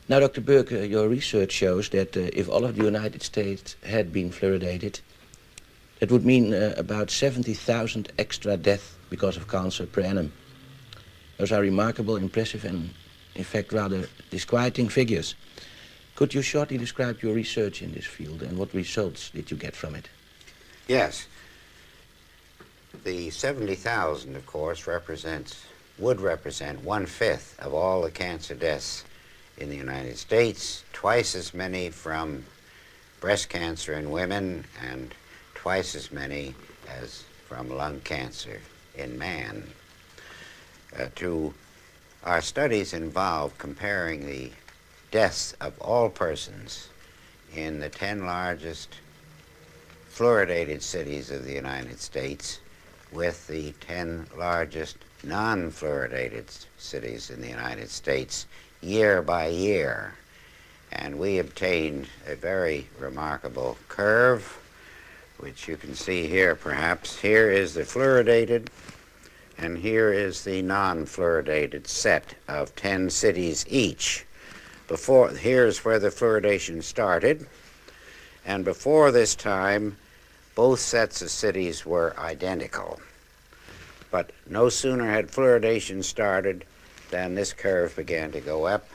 Now, Dr. Burke, your research shows that if all of the United States had been fluoridated, that would mean about 70,000 extra deaths because of cancer per annum. Those are remarkable, impressive, and in fact rather disquieting figures. Could you shortly describe your research in this field and what results did you get from it? Yes. The 70,000, of course, would represent 1/5 of all the cancer deaths in the United States, twice as many from breast cancer in women, and twice as many as from lung cancer in man. Our studies involve comparing the deaths of all persons in the 10 largest fluoridated cities of the United States with the 10 largest non-fluoridated cities in the United States year by year. And we obtained a very remarkable curve, which you can see here perhaps. Here is the fluoridated, and here is the non-fluoridated set of 10 cities each. Here's where the fluoridation started, and before this time, both sets of cities were identical. But no sooner had fluoridation started than this curve began to go up,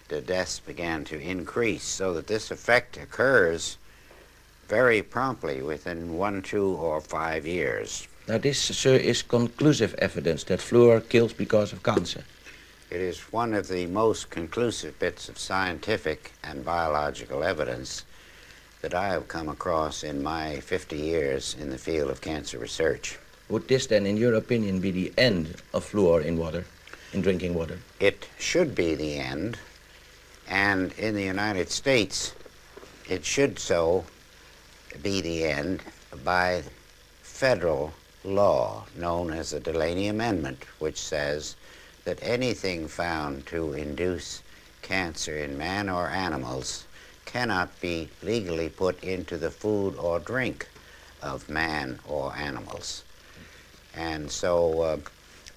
the deaths began to increase, so that this effect occurs very promptly within 1, 2, or 5 years. Now this, sir, is conclusive evidence that fluor kills because of cancer. It is one of the most conclusive bits of scientific and biological evidence that I have come across in my 50 years in the field of cancer research. Would this then, in your opinion, be the end of fluor in water, in drinking water? It should be the end, and in the United States, it should so be the end by federal law known as the Delaney Amendment, which says that anything found to induce cancer in man or animals cannot be legally put into the food or drink of man or animals. And so,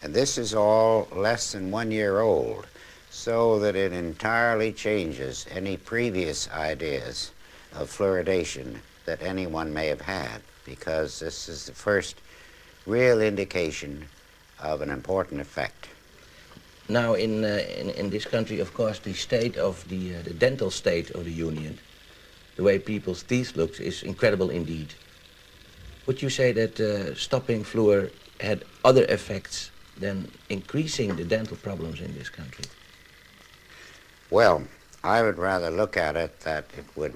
and this is all less than 1 year old, so that it entirely changes any previous ideas of fluoridation that anyone may have had, because this is the first real indication of an important effect. Now, in this country, of course, the state of the dental state of the Union, the way people's teeth look, is incredible indeed. Would you say that stopping fluor had other effects than increasing the dental problems in this country? Well, I would rather look at it that it would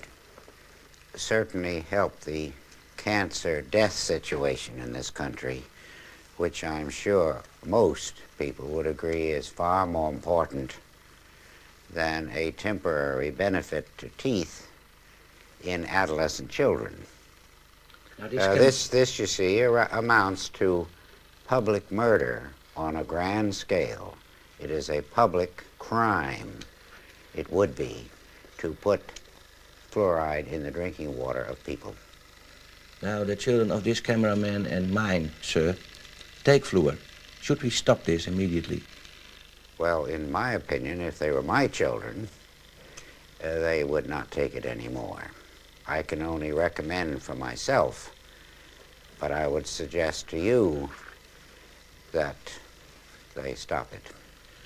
certainly help the cancer death situation in this country, which I'm sure most people would agree is far more important than a temporary benefit to teeth in adolescent children. Now this, you see, amounts to public murder on a grand scale. It is a public crime, it would be, to put fluoride in the drinking water of people. Now, the children of this cameraman and mine, sir, take fluor. Should we stop this immediately? Well, in my opinion, if they were my children, they would not take it anymore. I can only recommend for myself, but I would suggest to you that they stop it.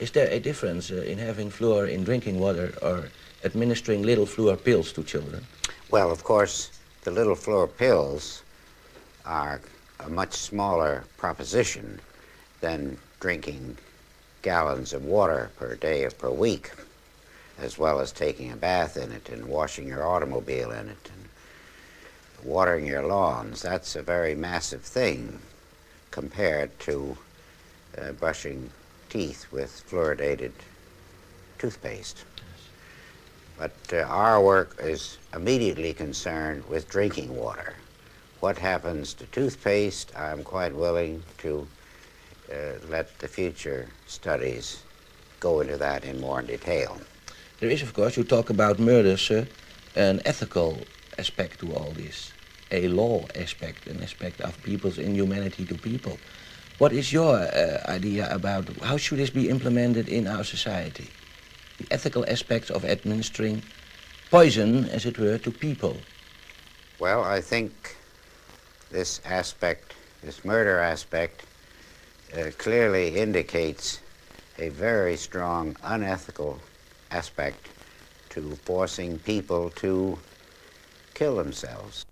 Is there a difference in having fluor in drinking water or administering little fluor pills to children? Well, of course, the little fluor pills are a much smaller proposition than drinking gallons of water per day or per week, as well as taking a bath in it and washing your automobile in it and watering your lawns. That's a very massive thing compared to brushing teeth with fluoridated toothpaste. But our work is immediately concerned with drinking water. What happens to toothpaste, I'm quite willing to let the future studies go into that in more detail. There is, of course, you talk about murder, sir, an ethical aspect to all this, a law aspect, an aspect of people's inhumanity to people. What is your idea about how should this be implemented in our society? the ethical aspects of administering poison, as it were, to people? Well, I think this aspect, this murder aspect, clearly indicates a very strong unethical aspect to forcing people to kill themselves.